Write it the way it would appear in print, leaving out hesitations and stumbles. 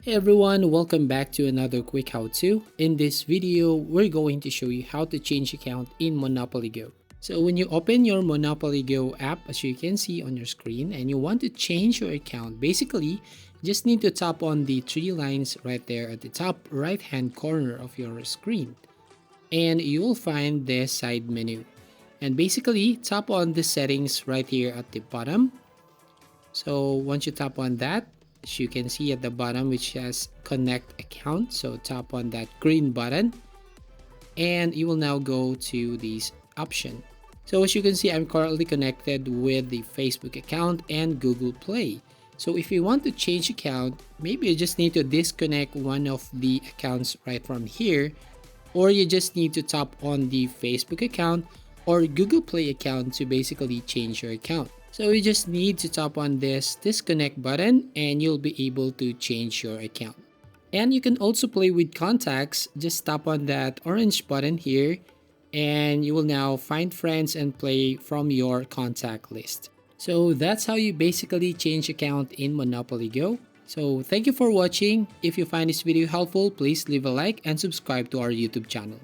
Hey everyone, welcome back to another quick how-to. In this video, we're going to show you how to change account in Monopoly Go. So when you open your Monopoly Go app, as you can see on your screen, and you want to change your account, basically, just need to tap on the three lines right there at the top right-hand corner of your screen. And you will find this side menu. And basically, tap on the settings right here at the bottom. So once you tap on that, as you can see at the bottom, which has connect account, so tap on that green button and you will now go to this option. So as you can see, I'm currently connected with the Facebook account and Google Play. So if you want to change account, maybe you just need to disconnect one of the accounts right from here, or you just need to tap on the Facebook account or Google Play account to basically change your account. So you just need to tap on this disconnect button and you'll be able to change your account. And you can also play with contacts. Just tap on that orange button here and you will now find friends and play from your contact list. So that's how you basically change account in Monopoly Go. So thank you for watching. If you find this video helpful, please leave a like and subscribe to our YouTube channel.